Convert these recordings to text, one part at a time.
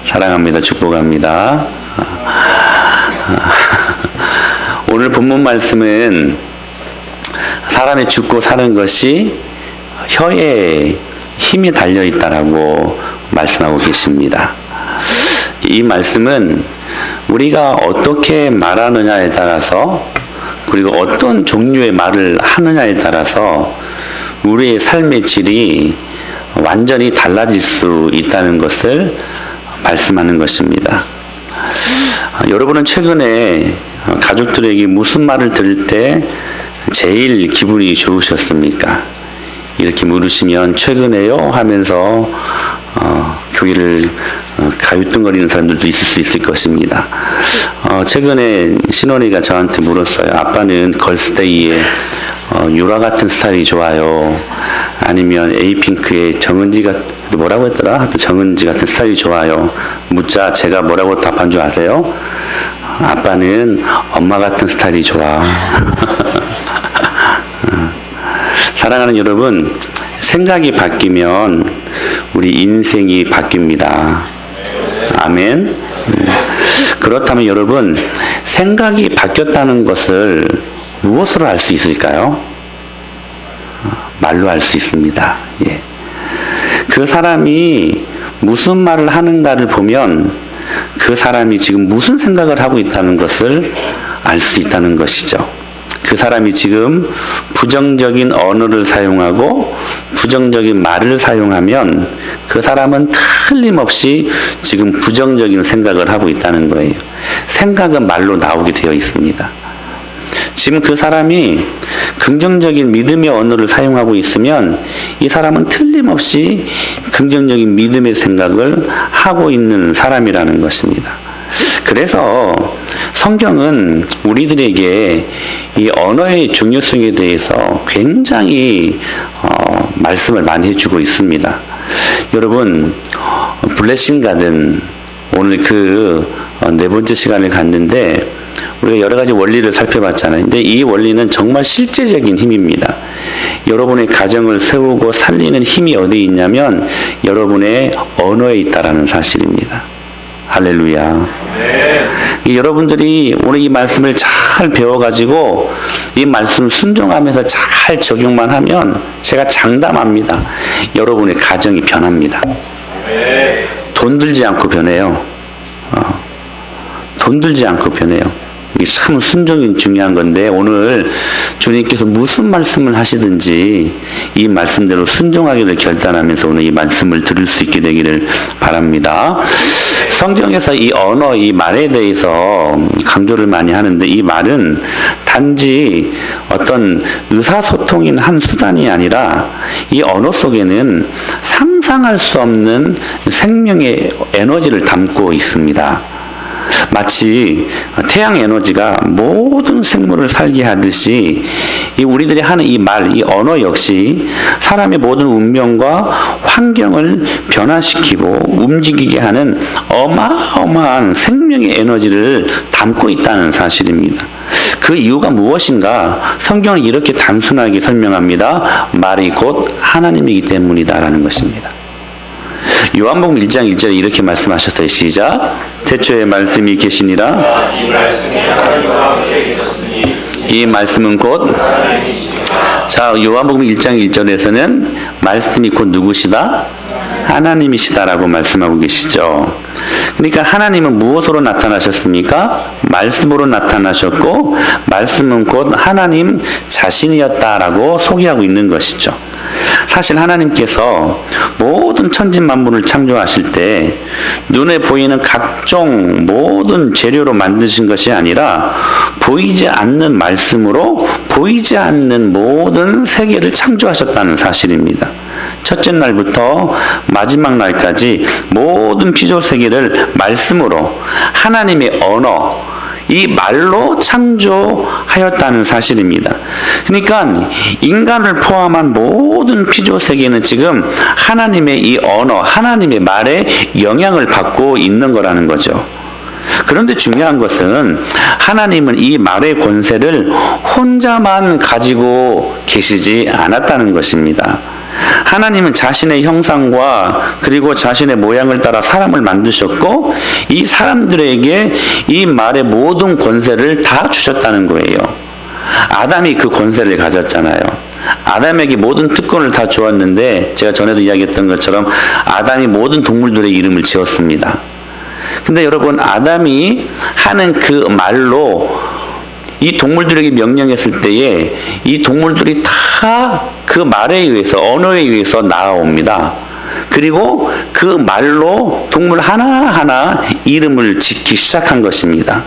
사랑합니다. 축복합니다. 오늘 본문 말씀은 사람이 죽고 사는 것이 혀에 힘이 달려있다라고 말씀하고 계십니다. 이 말씀은 우리가 어떻게 말하느냐에 따라서, 그리고 어떤 종류의 말을 하느냐에 따라서 우리의 삶의 질이 완전히 달라질 수 있다는 것을 말씀하는 것입니다. 여러분은 최근에 가족들에게 무슨 말을 들을 때 제일 기분이 좋으셨습니까? 이렇게 물으시면 최근에요 하면서 교회를 가유뚱거리는 사람들도 있을 수 있을 것입니다. 최근에 신혼이가 저한테 물었어요. 아빠는 걸스데이에 유라 같은 스타일이 좋아요? 아니면 에이핑크의 정은지 뭐라고 했더라? 하여튼 정은지 같은 스타일이 좋아요? 묻자 제가 뭐라고 답한 줄 아세요? 아빠는 엄마 같은 스타일이 좋아. 사랑하는 여러분, 생각이 바뀌면 우리 인생이 바뀝니다. 아멘. 그렇다면 여러분, 생각이 바뀌었다는 것을 무엇으로 알 수 있을까요? 말로 알 수 있습니다. 예. 그 사람이 무슨 말을 하는가를 보면 그 사람이 지금 무슨 생각을 하고 있다는 것을 알 수 있다는 것이죠. 그 사람이 지금 부정적인 언어를 사용하고 부정적인 말을 사용하면 그 사람은 틀림없이 지금 부정적인 생각을 하고 있다는 거예요. 생각은 말로 나오게 되어 있습니다. 지금 그 사람이 긍정적인 믿음의 언어를 사용하고 있으면 이 사람은 틀림없이 긍정적인 믿음의 생각을 하고 있는 사람이라는 것입니다. 그래서 성경은 우리들에게 이 언어의 중요성에 대해서 굉장히 말씀을 많이 해주고 있습니다. 여러분, 블레싱 가든 오늘 네 번째 시간을 갔는데 우리가 여러 가지 원리를 살펴봤잖아요. 근데 이 원리는 정말 실제적인 힘입니다. 여러분의 가정을 세우고 살리는 힘이 어디에 있냐면 여러분의 언어에 있다라는 사실입니다. 할렐루야. 네. 여러분들이 오늘 이 말씀을 잘 배워가지고 이 말씀을 순종하면서 잘 적용만 하면 제가 장담합니다. 여러분의 가정이 변합니다. 네. 돈 들지 않고 변해요. 돈 들지 않고 변해요. 이게 참 순종이 중요한 건데 오늘 주님께서 무슨 말씀을 하시든지 이 말씀대로 순종하기를 결단하면서 오늘 이 말씀을 들을 수 있게 되기를 바랍니다. 성경에서 이 언어, 이 말에 대해서 강조를 많이 하는데 이 말은 단지 어떤 의사소통인 한 수단이 아니라 이 언어 속에는 상상할 수 없는 생명의 에너지를 담고 있습니다. 마치 태양 에너지가 모든 생물을 살게 하듯이 우리들이 하는 이 말, 이 언어 역시 사람의 모든 운명과 환경을 변화시키고 움직이게 하는 어마어마한 생명의 에너지를 담고 있다는 사실입니다. 그 이유가 무엇인가? 성경은 이렇게 단순하게 설명합니다. 말이 곧 하나님이기 때문이다라는 것입니다. 요한복음 1장 1절에 이렇게 말씀하셨어요. 시작. 태초에 말씀이 계시니라. 이 말씀은 곧 자, 요한복음 1장 1절에서는 말씀이 곧 누구시다? 하나님이시다라고 말씀하고 계시죠. 그러니까 하나님은 무엇으로 나타나셨습니까? 말씀으로 나타나셨고 말씀은 곧 하나님 자신이었다라고 소개하고 있는 것이죠. 사실 하나님께서 모든 천지만물을 창조하실 때 눈에 보이는 각종 모든 재료로 만드신 것이 아니라 보이지 않는 말씀으로 보이지 않는 모든 세계를 창조하셨다는 사실입니다. 첫째 날부터 마지막 날까지 모든 피조 세계를 말씀으로 하나님의 언어, 이 말로 창조하였다는 사실입니다. 그러니까 인간을 포함한 모든 피조 세계는 지금 하나님의 이 언어, 하나님의 말에 영향을 받고 있는 거라는 거죠. 그런데 중요한 것은 하나님은 이 말의 권세를 혼자만 가지고 계시지 않았다는 것입니다. 하나님은 자신의 형상과 그리고 자신의 모양을 따라 사람을 만드셨고 이 사람들에게 이 말의 모든 권세를 다 주셨다는 거예요. 아담이 그 권세를 가졌잖아요. 아담에게 모든 특권을 다 주었는데 제가 전에도 이야기했던 것처럼 아담이 모든 동물들의 이름을 지었습니다. 근데 여러분 아담이 하는 그 말로 이 동물들에게 명령했을 때에 이 동물들이 다 그 말에 의해서 언어에 의해서 나아옵니다. 그리고 그 말로 동물 하나하나 이름을 짓기 시작한 것입니다.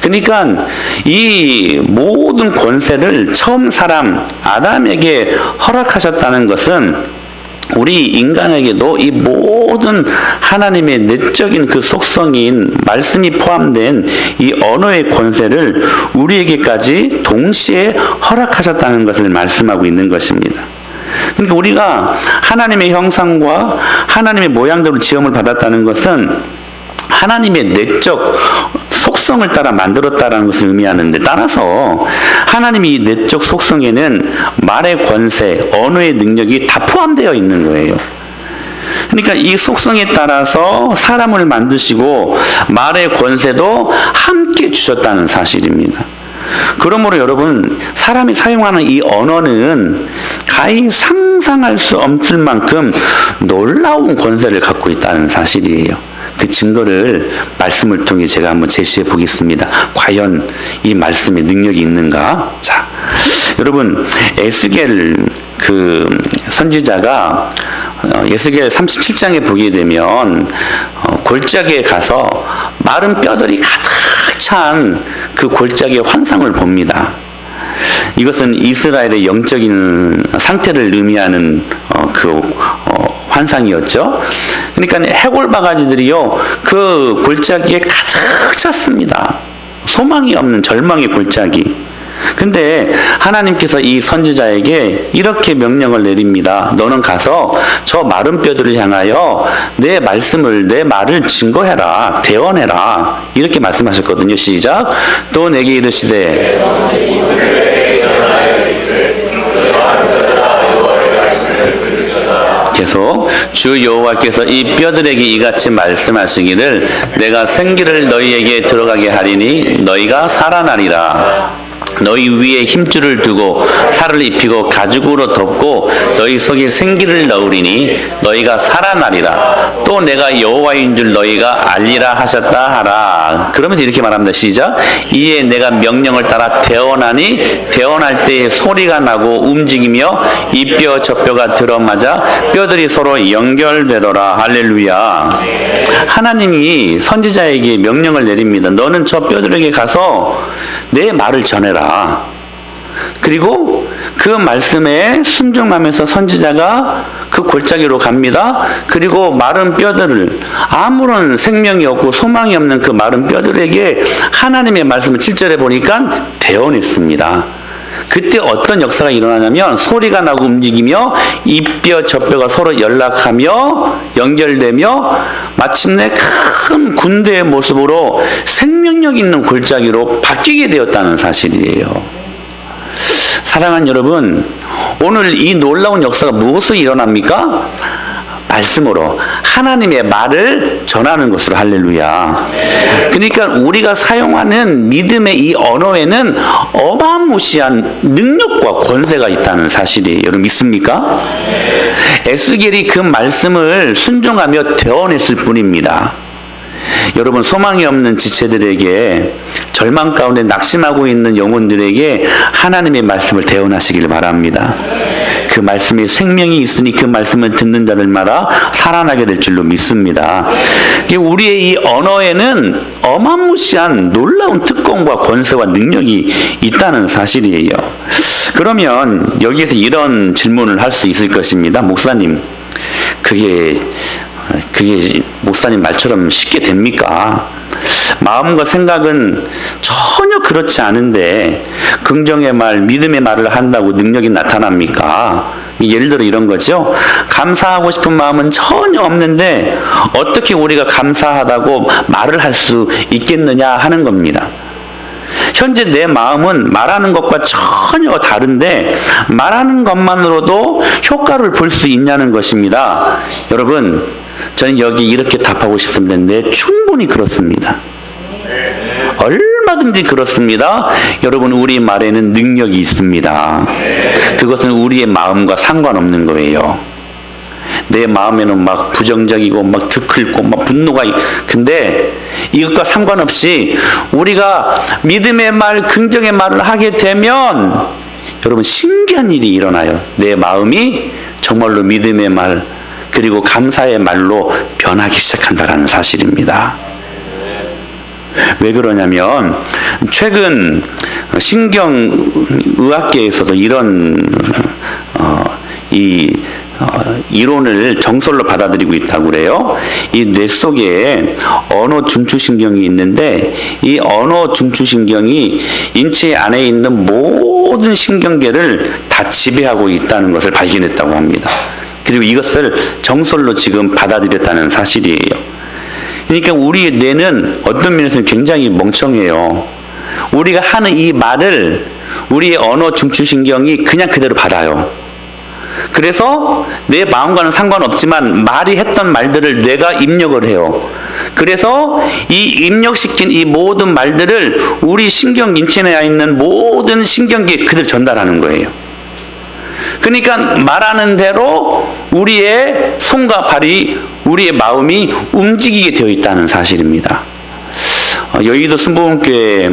그러니까 이 모든 권세를 처음 사람 아담에게 허락하셨다는 것은 우리 인간에게도 이 모든 하나님의 내적인 그 속성인 말씀이 포함된 이 언어의 권세를 우리에게까지 동시에 허락하셨다는 것을 말씀하고 있는 것입니다. 그러니까 우리가 하나님의 형상과 하나님의 모양대로 지음을 받았다는 것은 하나님의 내적 속성을 따라 만들었다는 것을 의미하는데 따라서 하나님이 이 내적 속성에는 말의 권세, 언어의 능력이 다 포함되어 있는 거예요. 그러니까 이 속성에 따라서 사람을 만드시고 말의 권세도 함께 주셨다는 사실입니다. 그러므로 여러분 사람이 사용하는 이 언어는 가히 상상할 수 없을 만큼 놀라운 권세를 갖고 있다는 사실이에요. 그 증거를 말씀을 통해 제가 한번 제시해 보겠습니다. 과연 이 말씀에 능력이 있는가? 자, 여러분 에스겔 그 선지자가 에스겔 37장에 보게 되면 골짜기에 가서 마른 뼈들이 가득 찬 그 골짜기의 환상을 봅니다. 이것은 이스라엘의 영적인 상태를 의미하는 환상이었죠. 그러니까 해골 바가지들이요 그 골짜기에 가득 찼습니다. 소망이 없는 절망의 골짜기. 근데 하나님께서 이 선지자에게 이렇게 명령을 내립니다. 너는 가서 저 마른 뼈들을 향하여 내 말을 증거해라, 대언해라. 이렇게 말씀하셨거든요. 시작. 또 내게 이르시되 계속 주 여호와께서 이 뼈들에게 이같이 말씀하시기를 내가 생기를 너희에게 들어가게 하리니 너희가 살아나리라. 너희 위에 힘줄을 두고 살을 입히고 가죽으로 덮고 너희 속에 생기를 넣으리니 너희가 살아나리라. 또 내가 여호와인 줄 너희가 알리라 하셨다 하라. 그러면서 이렇게 말합니다. 시작. 이에 내가 명령을 따라 대언하니 대언할 때에 소리가 나고 움직이며 이 뼈 저 뼈가 들어맞아 뼈들이 서로 연결되더라. 할렐루야. 하나님이 선지자에게 명령을 내립니다. 너는 저 뼈들에게 가서 내 말을 전해라. 그리고 그 말씀에 순종하면서 선지자가 그 골짜기로 갑니다. 그리고 마른 뼈들을 아무런 생명이 없고 소망이 없는 그 마른 뼈들에게 하나님의 말씀을 7절에 보니까 대언했습니다. 그때 어떤 역사가 일어나냐면 소리가 나고 움직이며 이 뼈 저 뼈가 서로 연락하며 연결되며 마침내 큰 군대의 모습으로 생명력 있는 골짜기로 바뀌게 되었다는 사실이에요. 사랑하는 여러분, 오늘 이 놀라운 역사가 무엇으로 일어납니까? 말씀으로 하나님의 말을 전하는 것으로. 할렐루야. 그러니까 우리가 사용하는 믿음의 이 언어에는 어마무시한 능력과 권세가 있다는 사실이에요. 여러분 믿습니까? 에스겔이 그 말씀을 순종하며 대언했을 뿐입니다. 여러분 소망이 없는 지체들에게 절망 가운데 낙심하고 있는 영혼들에게 하나님의 말씀을 대언하시길 바랍니다. 그 말씀에 생명이 있으니 그 말씀을 듣는 자들마다 살아나게 될 줄로 믿습니다. 우리의 이 언어에는 어마무시한 놀라운 특권과 권세와 능력이 있다는 사실이에요. 그러면 여기에서 이런 질문을 할 수 있을 것입니다. 목사님, 그게 목사님 말처럼 쉽게 됩니까? 마음과 생각은 전혀 그렇지 않은데 긍정의 말, 믿음의 말을 한다고 능력이 나타납니까? 예를 들어 이런 거죠. 감사하고 싶은 마음은 전혀 없는데 어떻게 우리가 감사하다고 말을 할 수 있겠느냐 하는 겁니다. 현재 내 마음은 말하는 것과 전혀 다른데 말하는 것만으로도 효과를 볼 수 있냐는 것입니다. 여러분, 저는 여기 이렇게 답하고 싶은데 네, 충분히 그렇습니다. 얼마든지 그렇습니다. 여러분, 우리 말에는 능력이 있습니다. 그것은 우리의 마음과 상관없는 거예요. 내 마음에는 막 부정적이고 막 들끓고 막 분노가, 근데 이것과 상관없이 우리가 믿음의 말, 긍정의 말을 하게 되면 여러분, 신기한 일이 일어나요. 내 마음이 정말로 믿음의 말 그리고 감사의 말로 변하기 시작한다는 사실입니다. 왜 그러냐면 최근 신경의학계에서도 이런 이론을 정설로 받아들이고 있다고 그래요. 이 뇌 속에 언어 중추신경이 있는데 이 언어 중추신경이 인체 안에 있는 모든 신경계를 다 지배하고 있다는 것을 발견했다고 합니다. 그리고 이것을 정설로 지금 받아들였다는 사실이에요. 그러니까 우리의 뇌는 어떤 면에서는 굉장히 멍청해요. 우리가 하는 이 말을 우리의 언어 중추신경이 그냥 그대로 받아요. 그래서 내 마음과는 상관없지만 말이 했던 말들을 뇌가 입력을 해요. 그래서 이 입력시킨 이 모든 말들을 우리 신경 인체 내에 있는 모든 신경계에 그대로 전달하는 거예요. 그러니까 말하는 대로 우리의 손과 발이, 우리의 마음이 움직이게 되어 있다는 사실입니다. 여의도 순복음교회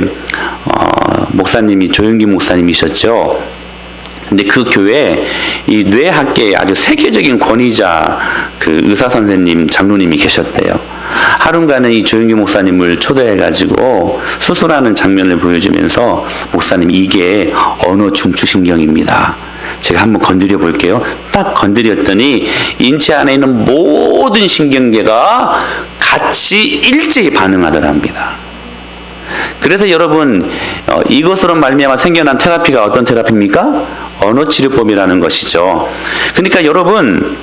목사님이 조영기 목사님이셨죠. 근데 그 교회 이 뇌학계의 아주 세계적인 권위자 그 의사 선생님, 장로님이 계셨대요. 하루간은 이 조영기 목사님을 초대해가지고 수술하는 장면을 보여주면서 목사님, 이게 언어 중추신경입니다. 제가 한번 건드려 볼게요. 딱 건드렸더니 인체 안에 있는 모든 신경계가 같이 일제히 반응하더랍니다. 그래서 여러분, 이것으로 말미암아 생겨난 테라피가 어떤 테라피입니까? 언어치료법이라는 것이죠. 그러니까 여러분,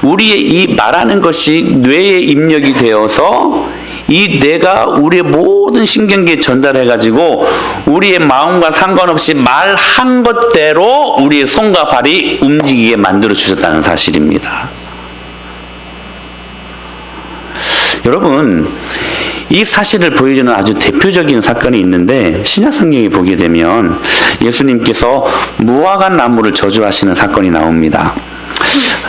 우리의 이 말하는 것이 뇌에 입력이 되어서 이 뇌가 우리의 모든 신경계에 전달해가지고 우리의 마음과 상관없이 말한 것대로 우리의 손과 발이 움직이게 만들어 주셨다는 사실입니다. 여러분, 이 사실을 보여주는 아주 대표적인 사건이 있는데 신약 성경에 보게 되면 예수님께서 무화과 나무를 저주하시는 사건이 나옵니다.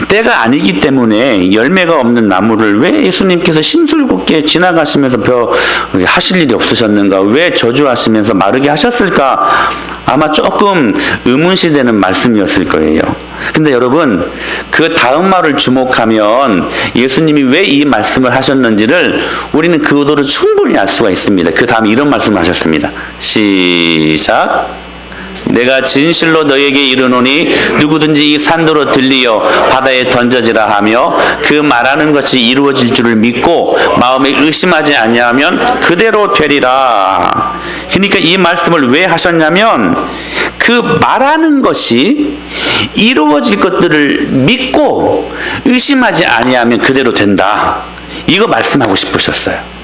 때가 아니기 때문에 열매가 없는 나무를 왜 예수님께서 심술궂게 지나가시면서 하실 일이 없으셨는가? 왜 저주하시면서 마르게 하셨을까? 아마 조금 의문시되는 말씀이었을 거예요. 근데 여러분, 그 다음 말을 주목하면 예수님이 왜 이 말씀을 하셨는지를 우리는 그 의도를 충분히 알 수가 있습니다. 그 다음에 이런 말씀을 하셨습니다. 시작. 내가 진실로 너에게 이르노니 누구든지 이 산도로 들리어 바다에 던져지라 하며 그 말하는 것이 이루어질 줄을 믿고 마음에 의심하지 아니하면 그대로 되리라. 그러니까 이 말씀을 왜 하셨냐면 그 말하는 것이 이루어질 것들을 믿고 의심하지 아니하면 그대로 된다. 이거 말씀하고 싶으셨어요.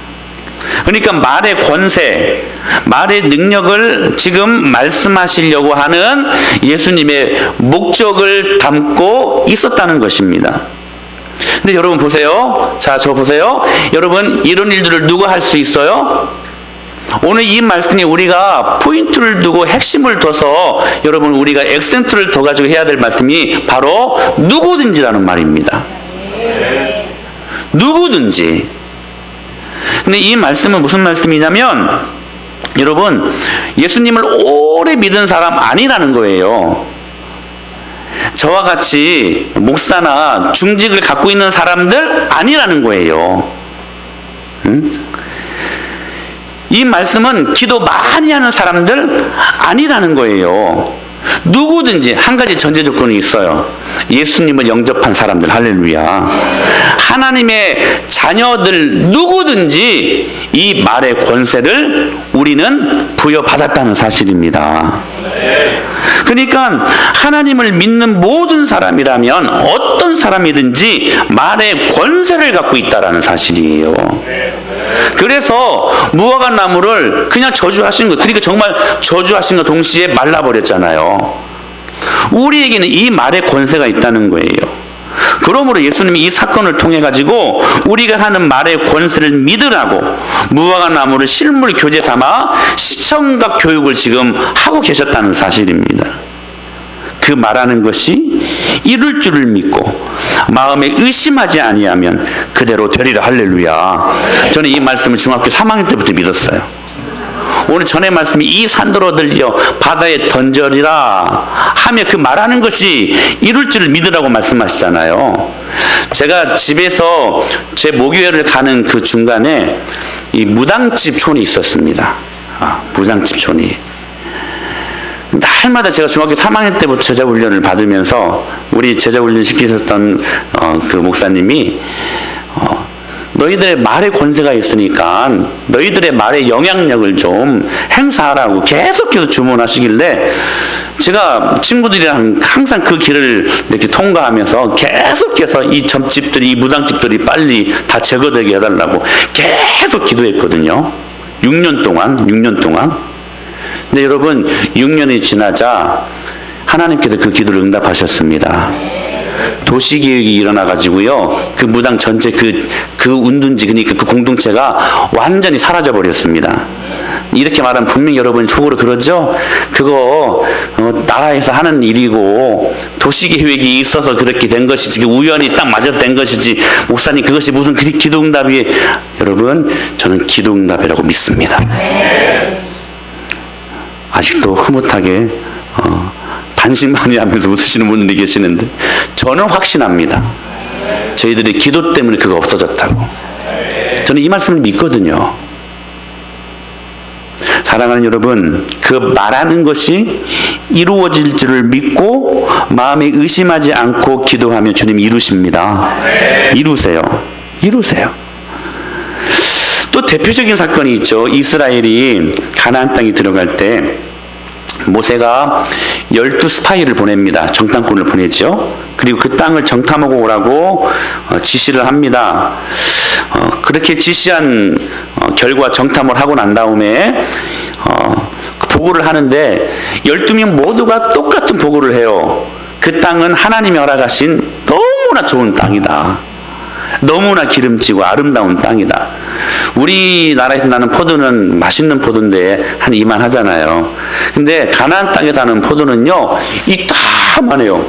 그러니까 말의 권세, 말의 능력을 지금 말씀하시려고 하는 예수님의 목적을 담고 있었다는 것입니다. 근데 여러분 보세요. 자, 저 보세요. 여러분, 이런 일들을 누가 할 수 있어요? 오늘 이 말씀이 우리가 포인트를 두고 핵심을 둬서 여러분, 우리가 액센트를 더 가지고 해야 될 말씀이 바로 누구든지라는 말입니다. 누구든지. 근데 이 말씀은 무슨 말씀이냐면 여러분, 예수님을 오래 믿은 사람 아니라는 거예요. 저와 같이 목사나 중직을 갖고 있는 사람들 아니라는 거예요. 이 말씀은 기도 많이 하는 사람들 아니라는 거예요. 누구든지. 한 가지 전제 조건이 있어요. 예수님을 영접한 사람들. 할렐루야. 하나님의 자녀들 누구든지 이 말의 권세를 우리는 부여받았다는 사실입니다. 그러니까 하나님을 믿는 모든 사람이라면 어떤 사람이든지 말의 권세를 갖고 있다는 사실이에요. 그래서 무화과 나무를 그냥 저주하신 거, 그러니까 정말 저주하신 거 동시에 말라버렸잖아요. 우리에게는 이 말의 권세가 있다는 거예요. 그러므로 예수님이 이 사건을 통해 가지고 우리가 하는 말의 권세를 믿으라고 무화과 나무를 실물 교재 삼아 시청각 교육을 지금 하고 계셨다는 사실입니다. 그 말하는 것이 이룰 줄을 믿고 마음에 의심하지 아니하면 그대로 되리라. 할렐루야. 저는 이 말씀을 중학교 3학년 때부터 믿었어요. 오늘 전의 말씀이 이 산더러 들려 바다에 던져리라 하며 그 말하는 것이 이룰 줄을 믿으라고 말씀하시잖아요. 제가 집에서 제 모교회를 가는 그 중간에 이 무당집 촌이 있었습니다. 무당집 촌이. 날마다 제가 중학교 3학년 때부터 제자 훈련을 받으면서 우리 제자 훈련 시키셨던 그 목사님이 너희들의 말의 권세가 있으니까 너희들의 말의 영향력을 좀 행사하라고 계속해서 주문하시길래 제가 친구들이랑 항상 그 길을 이렇게 통과하면서 계속해서 이 점집들이, 이 무당집들이 빨리 다 제거되게 해달라고 계속 기도했거든요. 6년 동안. 근데 여러분, 6년이 지나자 하나님께서 그 기도를 응답하셨습니다. 도시계획이 일어나가지고요, 그 무당 전체 그 운둔지, 그러니까 그 공동체가 완전히 사라져버렸습니다. 이렇게 말하면 분명히 여러분이 속으로 그러죠? 그거 나라에서 하는 일이고 도시계획이 있어서 그렇게 된 것이지, 우연히 딱 맞아서 된 것이지, 목사님 그것이 무슨 기도응답이. 여러분, 저는 기도응답이라고 믿습니다. 아직도 흐뭇하게 반신반의 하면서 웃으시는 분들이 계시는데 저는 확신합니다. 저희들의 기도 때문에 그거 없어졌다고. 저는 이 말씀을 믿거든요. 사랑하는 여러분, 그 말하는 것이 이루어질 줄을 믿고 마음에 의심하지 않고 기도하면 주님이 이루십니다. 이루세요. 또 대표적인 사건이 있죠. 이스라엘이 가나안 땅에 들어갈 때 모세가 12스파이를 보냅니다. 정탐꾼을 보내죠. 그리고 그 땅을 정탐하고 오라고 지시를 합니다. 그렇게 지시한 결과 정탐을 하고 난 다음에 보고를 하는데 12명 모두가 똑같은 보고를 해요. 그 땅은 하나님이 허락하신 너무나 좋은 땅이다. 너무나 기름지고 아름다운 땅이다. 우리나라에서 나는 포도는 맛있는 포도인데 한 이만하잖아요. 근데 가나안 땅에 사는 포도는요, 이따만해요.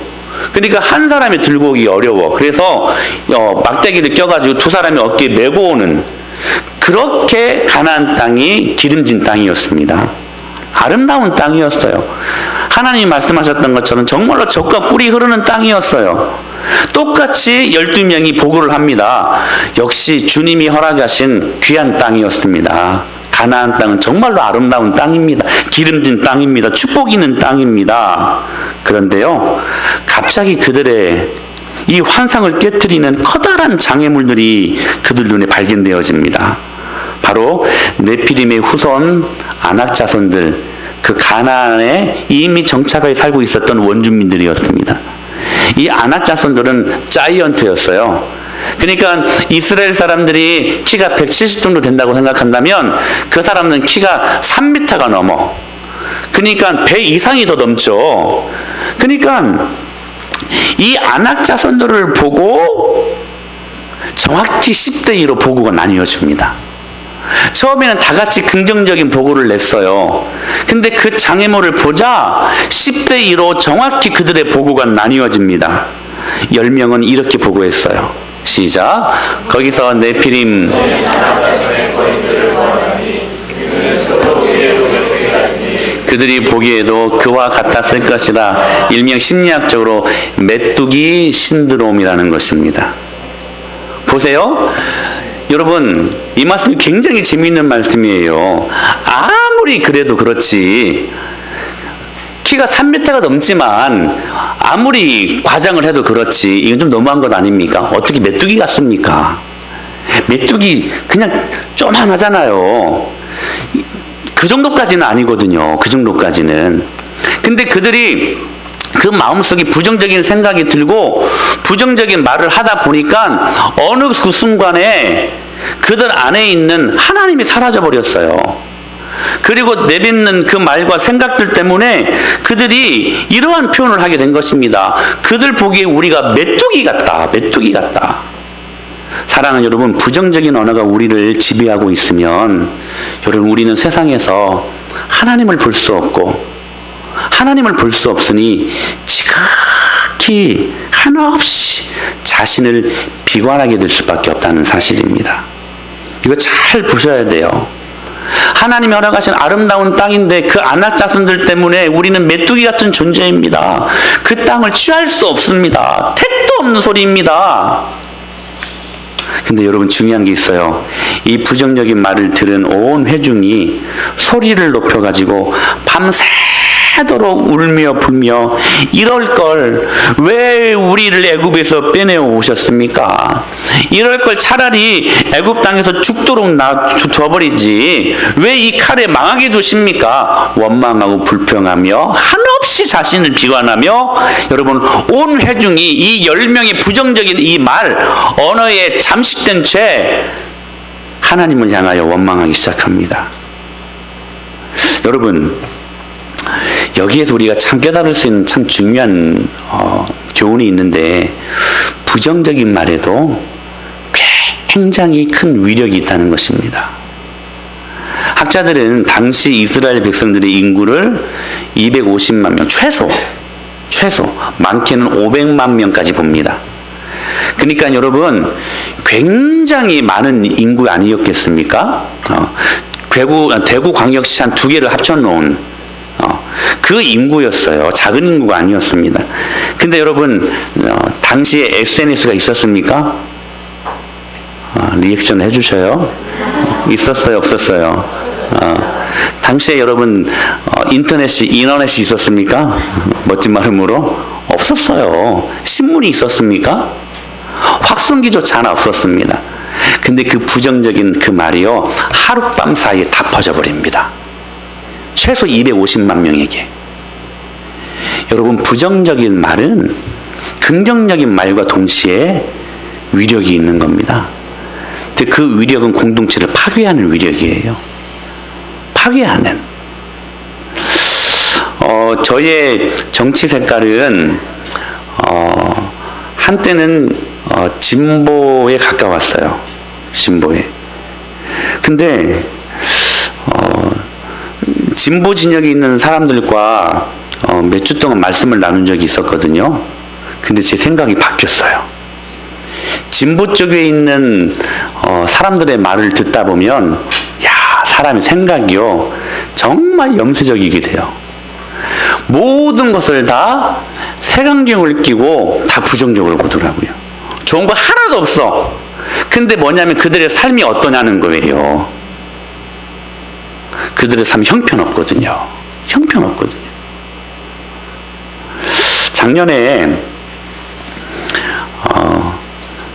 그러니까 한 사람이 들고 오기 어려워. 그래서 막대기를 껴가지고 두 사람이 어깨에 메고 오는, 그렇게 가나안 땅이 기름진 땅이었습니다. 아름다운 땅이었어요. 하나님이 말씀하셨던 것처럼 정말로 젖과 꿀이 흐르는 땅이었어요. 똑같이 12명이 보고를 합니다. 역시 주님이 허락하신 귀한 땅이었습니다. 가나안 땅은 정말로 아름다운 땅입니다. 기름진 땅입니다. 축복 있는 땅입니다. 그런데요, 갑자기 그들의 이 환상을 깨트리는 커다란 장애물들이 그들 눈에 발견되어집니다. 바로 네피림의 후손 아낙 자손들, 그 가나안에 이미 정착하여 살고 있었던 원주민들이었습니다. 이 아낙 자손들은 자이언트였어요. 그러니까 이스라엘 사람들이 키가 170 정도 된다고 생각한다면 그 사람은 키가 3m가 넘어. 그러니까 배 이상이 더 넘죠. 그러니까 이 아낙 자손들을 보고 정확히 10대 2로 보고가 나뉘어집니다. 처음에는 다 같이 긍정적인 보고를 냈어요. 근데 그 장애물을 보자 10대 2로 정확히 그들의 보고가 나뉘어집니다. 10명은 이렇게 보고했어요. 시작. 거기서 네피림 그들이 보기에도 그와 같았을 것이라. 일명 심리학적으로 메뚜기 신드롬이라는 것입니다. 보세요. 여러분, 이 말씀이 굉장히 재미있는 말씀이에요. 아무리 그래도 그렇지, 키가 3m가 넘지만 아무리 과장을 해도 그렇지, 이건 좀 너무한 것 아닙니까? 어떻게 메뚜기 같습니까? 메뚜기 그냥 쪼만하잖아요. 그 정도까지는 아니거든요. 그 정도까지는. 근데 그들이 그 마음속에 부정적인 생각이 들고 부정적인 말을 하다 보니까 어느 그 순간에 그들 안에 있는 하나님이 사라져버렸어요. 그리고 내뱉는 그 말과 생각들 때문에 그들이 이러한 표현을 하게 된 것입니다. 그들 보기에 우리가 메뚜기 같다. 메뚜기 같다. 사랑하는 여러분, 부정적인 언어가 우리를 지배하고 있으면 여러분, 우리는 세상에서 하나님을 볼 수 없고 하나님을 볼 수 없으니 지극히 한없이 자신을 비관하게 될 수밖에 없다는 사실입니다. 이거 잘 보셔야 돼요. 하나님이 허락하신 아름다운 땅인데 그 안악 자손들 때문에 우리는 메뚜기 같은 존재입니다. 그 땅을 취할 수 없습니다. 택도 없는 소리입니다. 근데 여러분, 중요한 게 있어요. 이 부정적인 말을 들은 온 회중이 소리를 높여가지고 밤새도록 울며 불며 이럴 걸 왜 우리를 애굽에서 빼내어 오셨습니까? 이럴 걸 차라리 애굽 땅에서 죽도록 놔둬버리지 왜 이 칼에 망하게 두십니까? 원망하고 불평하며 한없이 자신을 비관하며 여러분, 온 회중이 이 10명의 부정적인 이 말 언어에 잠식된 채 하나님을 향하여 원망하기 시작합니다. 여러분, 여기에서 우리가 참 깨달을 수 있는 참 중요한 교훈이 있는데, 부정적인 말에도 굉장히 큰 위력이 있다는 것입니다. 학자들은 당시 이스라엘 백성들의 인구를 250만 명, 최소 많게는 500만 명까지 봅니다. 그러니까 여러분, 굉장히 많은 인구 아니었겠습니까? 대구 광역시 한 2개를 합쳐놓은 그 인구였어요. 작은 인구가 아니었습니다. 근데 여러분, 당시에 SNS가 있었습니까? 리액션 해주셔요. 있었어요, 없었어요? 당시에 여러분, 인터넷이 있었습니까? 멋진 발음으로? 없었어요. 신문이 있었습니까? 확성기조차 하나 없었습니다. 근데 그 부정적인 그 말이요, 하룻밤 사이에 다 퍼져버립니다. 최소 250만 명에게. 여러분, 부정적인 말은 긍정적인 말과 동시에 위력이 있는 겁니다. 근데 그 위력은 공동체를 파괴하는 위력이에요. 파괴하는. 저의 정치 색깔은 한때는 진보에 가까웠어요. 진보에. 근데 진보 진영에 있는 사람들과 몇 주 동안 말씀을 나눈 적이 있었거든요. 근데 제 생각이 바뀌었어요. 진보 쪽에 있는 사람들의 말을 듣다 보면, 사람의 생각이요, 정말 염세적이게 돼요. 모든 것을 다 색안경을 끼고 다 부정적으로 보더라고요. 좋은 거 하나도 없어. 근데 뭐냐면 그들의 삶이 어떠냐는 거예요. 그들의 삶이 형편없거든요. 형편없거든요. 작년에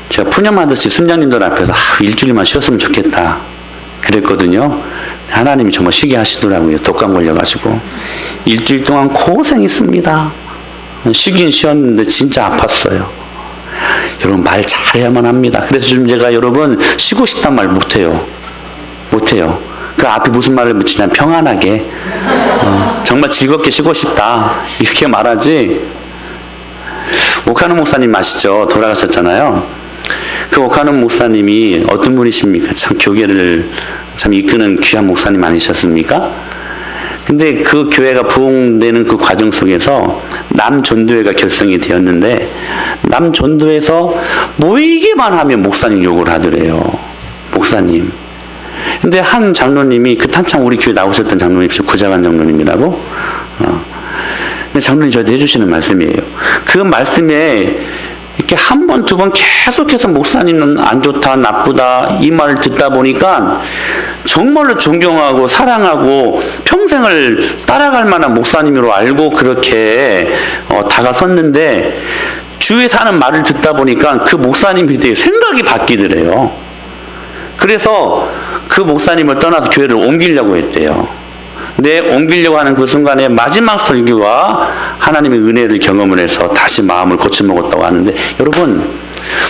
제가 푸념하듯이 순장님들 앞에서 일주일만 쉬었으면 좋겠다 그랬거든요. 하나님이 정말 쉬게 하시더라고요. 독감 걸려가지고 일주일 동안 고생했습니다. 쉬긴 쉬었는데 진짜 아팠어요. 여러분, 말 잘해야만 합니다. 그래서 지금 제가 여러분, 쉬고 싶단 말 못해요. 그 앞에 무슨 말을 붙이냐면 평안하게, 정말 즐겁게 쉬고 싶다 이렇게 말하지. 오카노 목사님 아시죠? 돌아가셨잖아요. 그 오카노 목사님이 어떤 분이십니까? 참 교회를 참 이끄는 귀한 목사님 아니셨습니까? 근데 그 교회가 부흥되는 그 과정 속에서 남전도회가 결성이 되었는데, 남전도에서 모이기만 하면 목사님 욕을 하더래요. 목사님. 근데 한 장로님이, 그 한참 우리 교회 나오셨던 장로님, 구자관 장로님이라고, 장로님 저한테 해주시는 말씀이에요. 그 말씀에 이렇게 한 번, 두 번 계속해서 목사님은 안 좋다, 나쁘다, 이 말을 듣다 보니까 정말로 존경하고 사랑하고 평생을 따라갈 만한 목사님으로 알고 그렇게 다가섰는데, 주위에서 하는 말을 듣다 보니까 그 목사님에 대해 생각이 바뀌더래요. 그래서 그 목사님을 떠나서 교회를 옮기려고 했대요. 근데 옮기려고 하는 그 순간에 마지막 설교와 하나님의 은혜를 경험을 해서 다시 마음을 고쳐먹었다고 하는데, 여러분,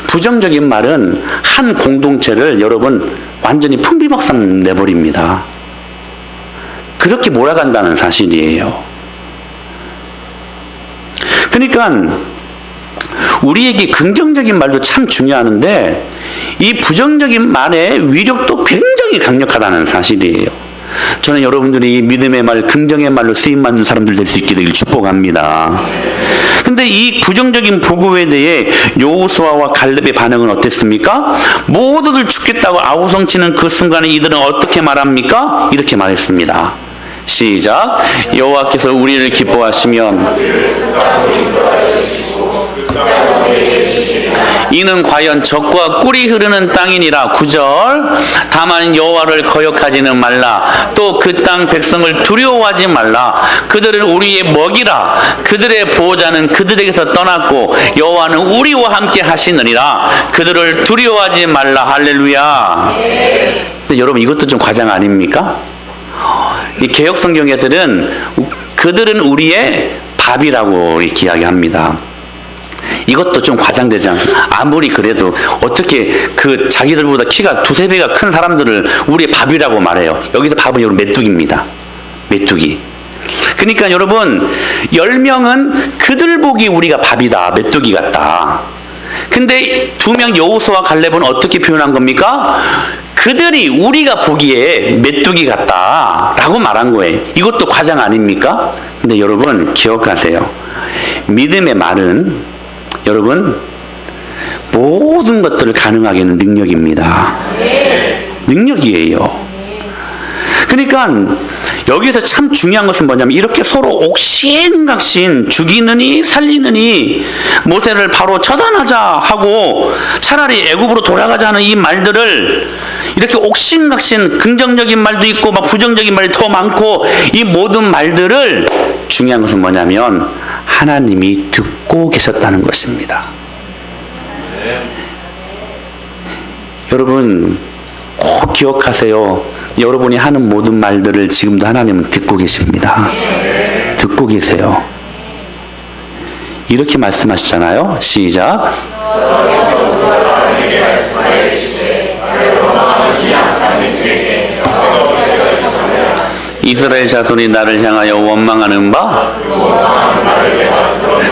부정적인 말은 한 공동체를 여러분 완전히 풍비박산 내버립니다. 그렇게 몰아간다는 사실이에요. 그러니까 우리에게 긍정적인 말도 참 중요한데 이 부정적인 말의 위력도 굉장히 강력하다는 사실이에요. 저는 여러분들이 믿음의 말, 긍정의 말로 쓰임받는 사람들 될 수 있게 되길 축복합니다. 근데 이 부정적인 보고에 대해 여호수아와 갈렙의 반응은 어땠습니까? 모두들 죽겠다고 아우성치는 그 순간에 이들은 어떻게 말합니까? 이렇게 말했습니다. 시작. 여호와께서 우리를 기뻐하시면 이는 과연 적과 꿀이 흐르는 땅이니라. 9절. 다만 여호와를 거역하지는 말라. 또 그 땅 백성을 두려워하지 말라. 그들은 우리의 먹이라. 그들의 보호자는 그들에게서 떠났고 여호와는 우리와 함께 하시느니라. 그들을 두려워하지 말라. 할렐루야. 근데 여러분 이것도 좀 과장 아닙니까? 이 개역 성경에서는 그들은 우리의 밥이라고 이렇게 이야기합니다. 이것도 좀 과장되지 않습니까? 아무리 그래도 어떻게 그 자기들보다 키가 두세 배가 큰 사람들을 우리의 밥이라고 말해요. 여기서 밥은 여러분 메뚜기입니다. 메뚜기. 그러니까 여러분 10명은 그들 보기 우리가 밥이다. 메뚜기 같다. 근데 2명 여호수아와 갈렙은 어떻게 표현한 겁니까? 그들이 우리가 보기에 메뚜기 같다 라고 말한 거예요. 이것도 과장 아닙니까? 근데 여러분 기억하세요. 믿음의 말은 여러분 모든 것들을 가능하게 하는 능력입니다. 능력이에요. 그러니까 여기서 참 중요한 것은 뭐냐면 이렇게 서로 옥신각신 죽이느니 살리느니 모세를 바로 처단하자 하고 차라리 애굽으로 돌아가자는 이 말들을 이렇게 옥신각신 긍정적인 말도 있고 막 부정적인 말이 더 많고 이 모든 말들을 중요한 것은 뭐냐면 하나님이 듣고 계셨다는 것입니다. 여러분 꼭 기억하세요. 여러분이 하는 모든 말들을 지금도 하나님은 듣고 계십니다. 듣고 계세요. 이렇게 말씀하시잖아요. 시작. 이스라엘 자손이 나를 향하여 원망하는 바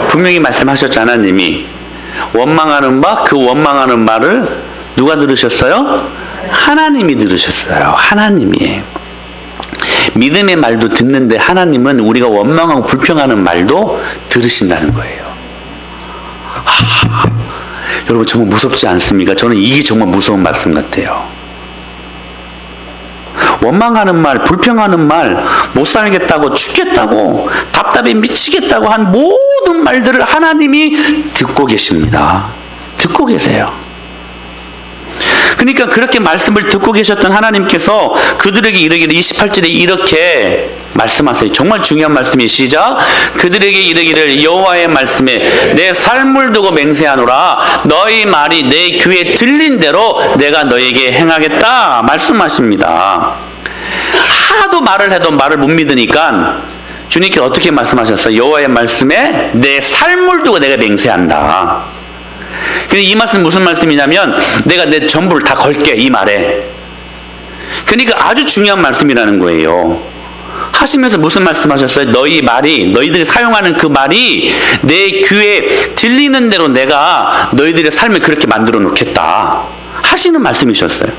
분명히 말씀하셨죠. 하나님이 원망하는 바 그 원망하는 말을 누가 들으셨어요? 하나님이 들으셨어요. 하나님이. 믿음의 말도 듣는데 하나님은 우리가 원망하고 불평하는 말도 들으신다는 거예요. 여러분 정말 무섭지 않습니까? 저는 이게 정말 무서운 말씀 같아요. 원망하는 말, 불평하는 말, 못 살겠다고, 죽겠다고, 답답해 미치겠다고 한 모든 말들을 하나님이 듣고 계십니다. 듣고 계세요. 그러니까 그렇게 말씀을 듣고 계셨던 하나님께서 그들에게 이르기를 28절에 이렇게 말씀하세요. 정말 중요한 말씀이 시작. 그들에게 이르기를 여호와의 말씀에 내 삶을 두고 맹세하노라. 너희 말이 내 귀에 들린 대로 내가 너에게 행하겠다 말씀하십니다. 하도 말을 해도 말을 못 믿으니까 주님께 어떻게 말씀하셨어요? 여호와의 말씀에 내 삶을 두고 내가 맹세한다. 이 말씀 무슨 말씀이냐면 내가 내 전부를 다 걸게 이 말에. 그러니까 아주 중요한 말씀이라는 거예요. 하시면서 무슨 말씀하셨어요? 너희 말이 너희들이 사용하는 그 말이 내 귀에 들리는 대로 내가 너희들의 삶을 그렇게 만들어 놓겠다 하시는 말씀이셨어요.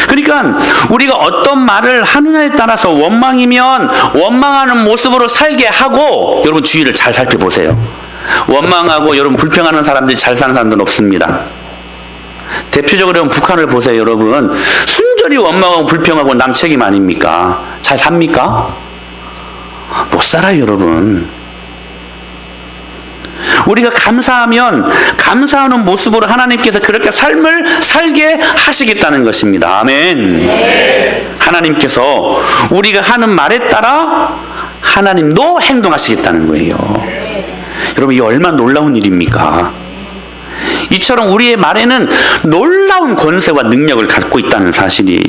그러니까 우리가 어떤 말을 하느냐에 따라서 원망이면 원망하는 모습으로 살게 하고 여러분 주위를 잘 살펴보세요. 원망하고 여러분 불평하는 사람들이 잘 사는 사람들은 없습니다. 대표적으로 북한을 보세요. 여러분 순전히 원망하고 불평하고 남 책임 아닙니까? 잘 삽니까? 못 살아요. 여러분 우리가 감사하면 감사하는 모습으로 하나님께서 그렇게 삶을 살게 하시겠다는 것입니다. 아멘. 네. 하나님께서 우리가 하는 말에 따라 하나님도 행동하시겠다는 거예요. 여러분 이게 얼마나 놀라운 일입니까? 이처럼 우리의 말에는 놀라운 권세와 능력을 갖고 있다는 사실이에요.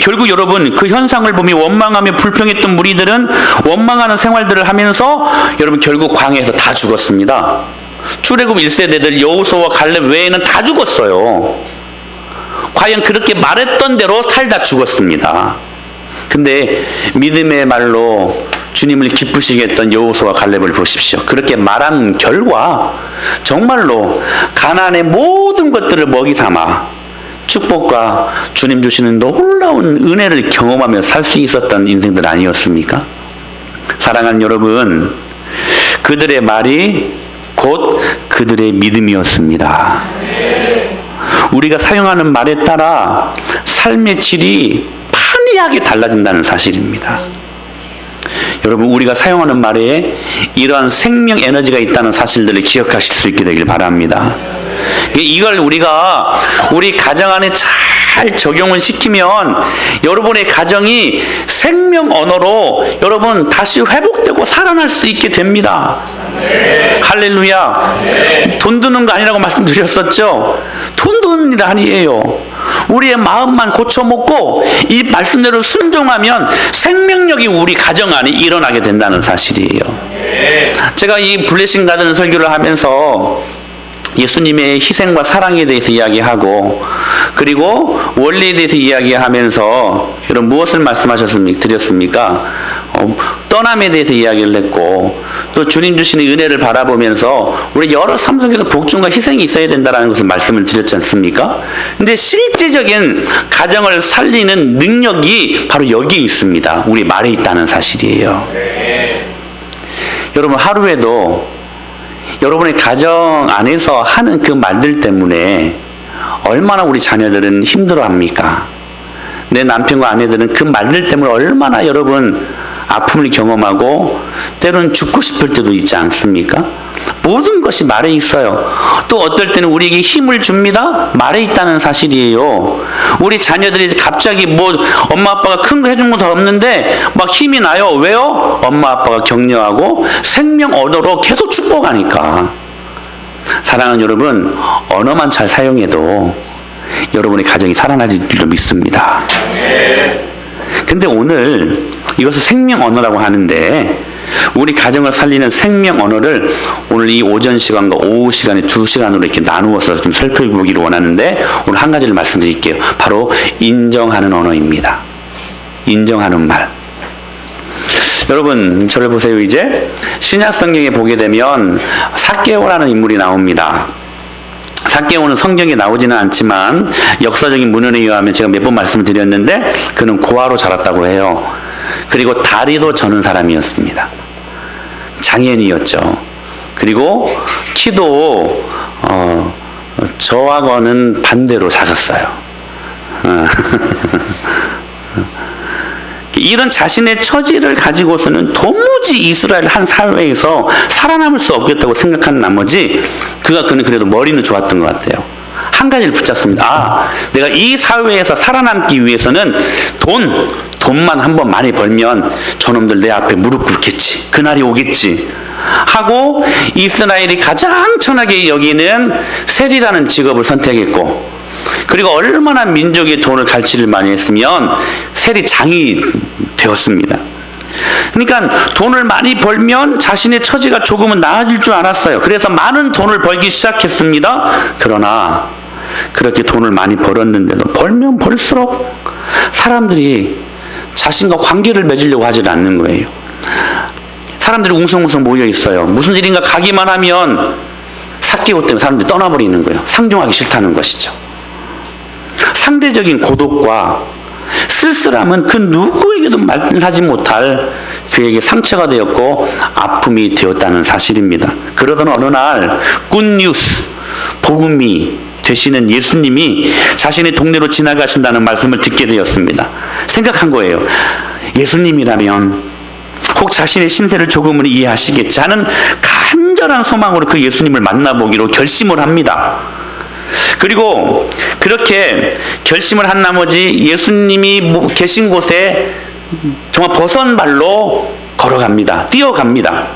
결국 여러분 그 현상을 보며 원망하며 불평했던 무리들은 원망하는 생활들을 하면서 여러분 결국 광야에서 다 죽었습니다. 출애굽 1세대들 여호수아와 갈렙 외에는 다 죽었어요. 과연 그렇게 말했던 대로 살다 죽었습니다. 근데 믿음의 말로 주님을 기쁘시게 했던 여호수아와 갈렙을 보십시오. 그렇게 말한 결과 정말로 가나안의 모든 것들을 먹이 삼아 축복과 주님 주시는 놀라운 은혜를 경험하며 살 수 있었던 인생들 아니었습니까? 사랑하는 여러분, 그들의 말이 곧 그들의 믿음이었습니다. 우리가 사용하는 말에 따라 삶의 질이 판이하게 달라진다는 사실입니다. 여러분, 우리가 사용하는 말에 이러한 생명 에너지가 있다는 사실들을 기억하실 수 있게 되길 바랍니다. 이걸 우리가 우리 가정 안에 잘 적용을 시키면 여러분의 가정이 생명 언어로 여러분 다시 회복되고 살아날 수 있게 됩니다. 할렐루야. 돈 드는 거 아니라고 말씀드렸었죠. 돈 드는 일 아니에요. 우리의 마음만 고쳐먹고 이 말씀대로 순종하면 생명력이 우리 가정 안에 일어나게 된다는 사실이에요. 제가 이 블레싱 가든 설교를 하면서 예수님의 희생과 사랑에 대해서 이야기하고 그리고 원리에 대해서 이야기하면서 여러분 무엇을 드렸습니까? 떠남에 대해서 이야기를 했고 또 주님 주시는 은혜를 바라보면서 우리 여러 삶 속에서 복종과 희생이 있어야 된다는 것을 말씀을 드렸지 않습니까? 근데 실제적인 가정을 살리는 능력이 바로 여기에 있습니다. 우리 말에 있다는 사실이에요. 여러분 하루에도 여러분의 가정 안에서 하는 그 말들 때문에 얼마나 우리 자녀들은 힘들어합니까? 내 남편과 아내들은 그 말들 때문에 얼마나 여러분 아픔을 경험하고 때로는 죽고 싶을 때도 있지 않습니까? 모든 것이 말에 있어요. 또 어떨 때는 우리에게 힘을 줍니다. 말에 있다는 사실이에요. 우리 자녀들이 갑자기 뭐 엄마 아빠가 큰 거 해준 것도 없는데 막 힘이 나요. 왜요? 엄마 아빠가 격려하고 생명 언어로 계속 축복하니까. 사랑하는 여러분, 언어만 잘 사용해도 여러분의 가정이 살아날 줄로 믿습니다. 근데 오늘 이것을 생명 언어라고 하는데 우리 가정을 살리는 생명 언어를 오늘 이 오전 시간과 오후 시간에 2시간으로 이렇게 나누어서 좀 살펴보기를 원하는데 오늘 한 가지를 말씀드릴게요. 바로 인정하는 언어입니다. 인정하는 말. 여러분 저를 보세요. 이제 신약 성경에 보게 되면 삭개오라는 인물이 나옵니다. 삭개오는 성경에 나오지는 않지만 역사적인 문헌에 의하면 제가 몇 번 말씀을 드렸는데 그는 고아로 자랐다고 해요. 그리고 다리도 저는 사람이었습니다. 장애인이었죠. 그리고 키도 저하고는 반대로 작았어요. 이런 자신의 처지를 가지고서는 도무지 이스라엘 한 사회에서 살아남을 수 없겠다고 생각한 나머지 그는 그래도 머리는 좋았던 것 같아요. 한 가지를 붙잡습니다. 내가 이 사회에서 살아남기 위해서는 돈만 한번 많이 벌면 저놈들 내 앞에 무릎 꿇겠지. 그날이 오겠지. 하고 이스라엘이 가장 천하게 여기는 세리라는 직업을 선택했고 그리고 얼마나 민족의 돈을 갈취를 많이 했으면 세리장이 되었습니다. 그러니까 돈을 많이 벌면 자신의 처지가 조금은 나아질 줄 알았어요. 그래서 많은 돈을 벌기 시작했습니다. 그러나 그렇게 돈을 많이 벌었는데도 벌면 벌수록 사람들이 자신과 관계를 맺으려고 하지 않는 거예요. 사람들이 웅성웅성 모여 있어요. 무슨 일인가 가기만 하면 삭개오 때문에 사람들이 떠나버리는 거예요. 상종하기 싫다는 것이죠. 상대적인 고독과 쓸쓸함은 그 누구에게도 말하지 못할 그에게 상처가 되었고 아픔이 되었다는 사실입니다. 그러던 어느 날 굿뉴스, 복음이 되시는 예수님이 자신의 동네로 지나가신다는 말씀을 듣게 되었습니다. 생각한 거예요. 예수님이라면 혹 자신의 신세를 조금은 이해하시겠지 하는 간절한 소망으로 그 예수님을 만나보기로 결심을 합니다. 그리고 그렇게 결심을 한 나머지 예수님이 계신 곳에 정말 버선발로 걸어갑니다. 뛰어갑니다.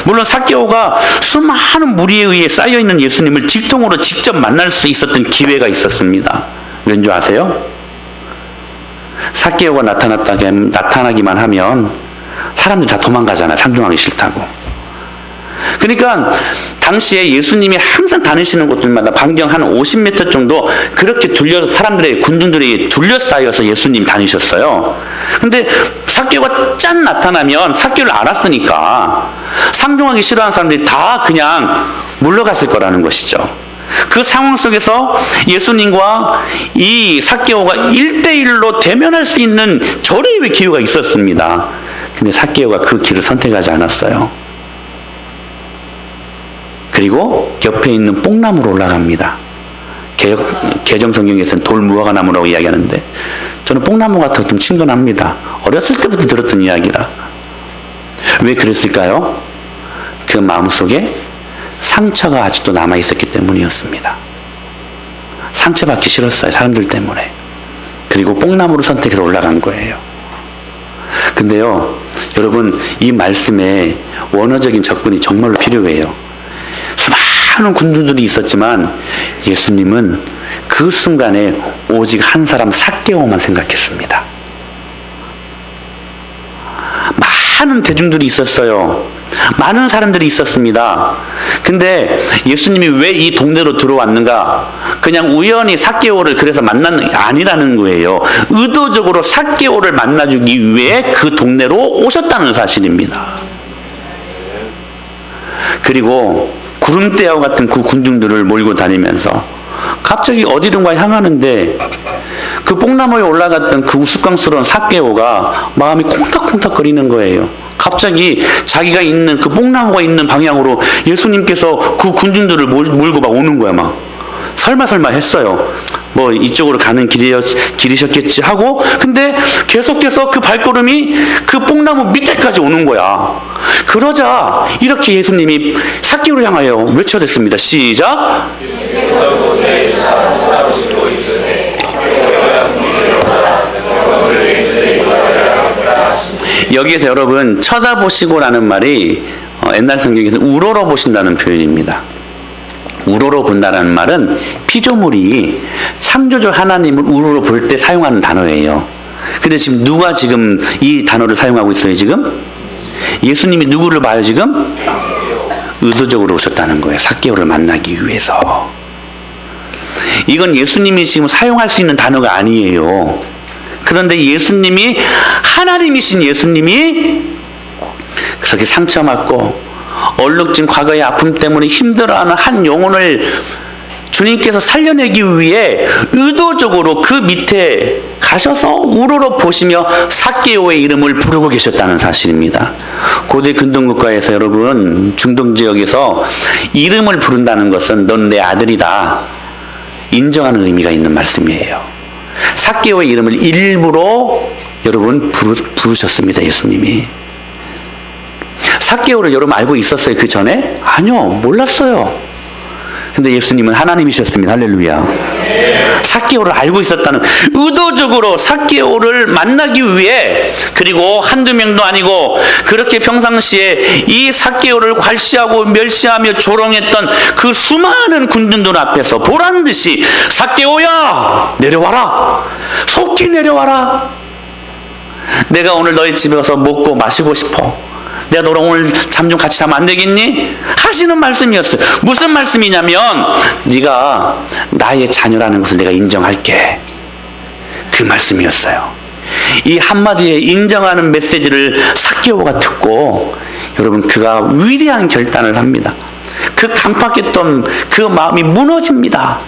물론 삭개오가 수많은 무리에 의해 쌓여있는 예수님을 직통으로 직접 만날 수 있었던 기회가 있었습니다. 왠 줄 아세요? 삭개오가 나타나기만 하면 사람들이 다 도망가잖아요. 상종하기 싫다고. 그러니까 당시에 예수님이 항상 다니시는 곳들마다 반경 한 50m 정도 그렇게 사람들의 군중들이 둘러싸여서 예수님 다니셨어요. 근데 삭개오가 짠 나타나면 삭개오를 알았으니까 상종하기 싫어하는 사람들이 다 그냥 물러갔을 거라는 것이죠. 그 상황 속에서 예수님과 이 삭개오가 1대1로 대면할 수 있는 절호의 기회가 있었습니다. 근데 삭개오가 그 길을 선택하지 않았어요. 그리고 옆에 있는 뽕나무로 올라갑니다. 개정성경에서는 돌무화과나무라고 이야기하는데 저는 뽕나무가 더 좀 친근합니다. 어렸을 때부터 들었던 이야기라. 왜 그랬을까요? 그 마음속에 상처가 아직도 남아있었기 때문이었습니다. 상처받기 싫었어요. 사람들 때문에. 그리고 뽕나무를 선택해서 올라간 거예요. 근데요, 여러분, 이 말씀에 원어적인 접근이 정말로 필요해요. 수많은 군중들이 있었지만 예수님은 그 순간에 오직 한 사람 삭개오만 생각했습니다. 많은 대중들이 있었어요. 많은 사람들이 있었습니다. 근데 예수님이 왜 이 동네로 들어왔는가? 그냥 우연히 삭개오를 그래서 만난 게 아니라는 거예요. 의도적으로 삭개오를 만나주기 위해 그 동네로 오셨다는 사실입니다. 그리고 구름대와 같은 그 군중들을 몰고 다니면서 갑자기 어디론가 향하는데 그 뽕나무에 올라갔던 그 우스꽝스러운 삭개오가 마음이 콩닥콩닥 거리는 거예요. 갑자기 자기가 있는 그 뽕나무가 있는 방향으로 예수님께서 그 군중들을 몰고 막 오는 거야. 막 설마 했어요. 뭐 이쪽으로 가는 길이셨겠지 하고, 근데 계속해서 그 발걸음이 그 뽕나무 밑에까지 오는 거야. 그러자 이렇게 예수님이 삭개오를 향하여 외쳐댔습니다. 시작. 여기에서 여러분 쳐다보시고라는 말이 옛날 성경에서는 우러러 보신다는 표현입니다. 우러러 본다는 말은 피조물이 창조주 하나님을 우러러 볼 때 사용하는 단어예요. 근데 지금 누가 지금 이 단어를 사용하고 있어요? 지금 예수님이 누구를 봐요? 지금 의도적으로 오셨다는 거예요. 삭개오를 만나기 위해서. 이건 예수님이 지금 사용할 수 있는 단어가 아니에요. 그런데 예수님이, 하나님이신 예수님이 그렇게 상처받고 얼룩진 과거의 아픔 때문에 힘들어하는 한 영혼을 주님께서 살려내기 위해 의도적으로 그 밑에 가셔서 우러러 보시며 삭개오의 이름을 부르고 계셨다는 사실입니다. 고대 근동국가에서 여러분, 중동 지역에서 이름을 부른다는 것은 넌 내 아들이다 인정하는 의미가 있는 말씀이에요. 삭개오의 이름을 일부러 여러분 부르셨습니다. 예수님이. 삭개오를 여러분 알고 있었어요? 그 전에? 아니요, 몰랐어요. 근데 예수님은 하나님이셨습니다. 할렐루야. 삭개오를 알고 있었다는, 의도적으로 삭개오를 만나기 위해, 그리고 한두 명도 아니고 그렇게 평상시에 이 삭개오를 괄시하고 멸시하며 조롱했던 그 수많은 군중들 앞에서 보란듯이 삭개오야 내려와라, 속히 내려와라, 내가 오늘 너희 집에 가서 먹고 마시고 싶어, 내가 너랑 오늘 잠 좀 같이 자면 안 되겠니? 하시는 말씀이었어요. 무슨 말씀이냐면 네가 나의 자녀라는 것을 내가 인정할게, 그 말씀이었어요. 이 한마디에 인정하는 메시지를 삭개오가 듣고 여러분 그가 위대한 결단을 합니다. 그 강팍했던 그 마음이 무너집니다.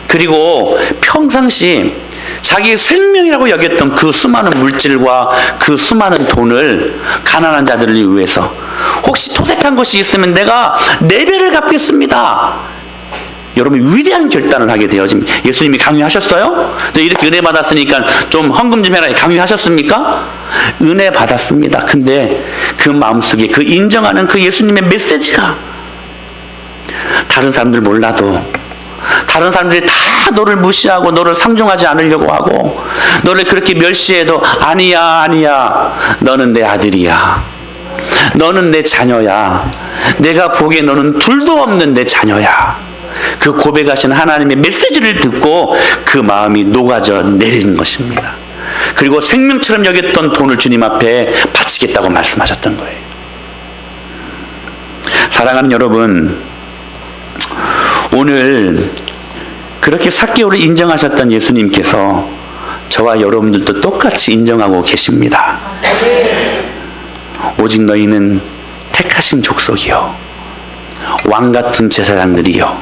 그리고 평상시 자기 생명이라고 여겼던 그 수많은 물질과 그 수많은 돈을 가난한 자들을 위해서, 혹시 토색한 것이 있으면 내가 4배를 갚겠습니다, 여러분 위대한 결단을 하게 되어집니다. 예수님이 강요하셨어요? 이렇게 은혜 받았으니까 좀 헌금 좀 해라 강요하셨습니까? 은혜 받았습니다. 근데 그 마음속에 그 인정하는 그 예수님의 메시지가 다른 사람들 몰라도, 다른 사람들이 다 너를 무시하고 너를 상종하지 않으려고 하고 너를 그렇게 멸시해도 아니야, 너는 내 아들이야, 너는 내 자녀야, 내가 보기에 너는 둘도 없는 내 자녀야, 그 고백하신 하나님의 메시지를 듣고 그 마음이 녹아져 내리는 것입니다. 그리고 생명처럼 여겼던 돈을 주님 앞에 바치겠다고 말씀하셨던 거예요. 사랑하는 여러분, 오늘 그렇게 삭개오를 인정하셨던 예수님께서 저와 여러분들도 똑같이 인정하고 계십니다. 오직 너희는 택하신 족속이요, 왕같은 제사장들이요,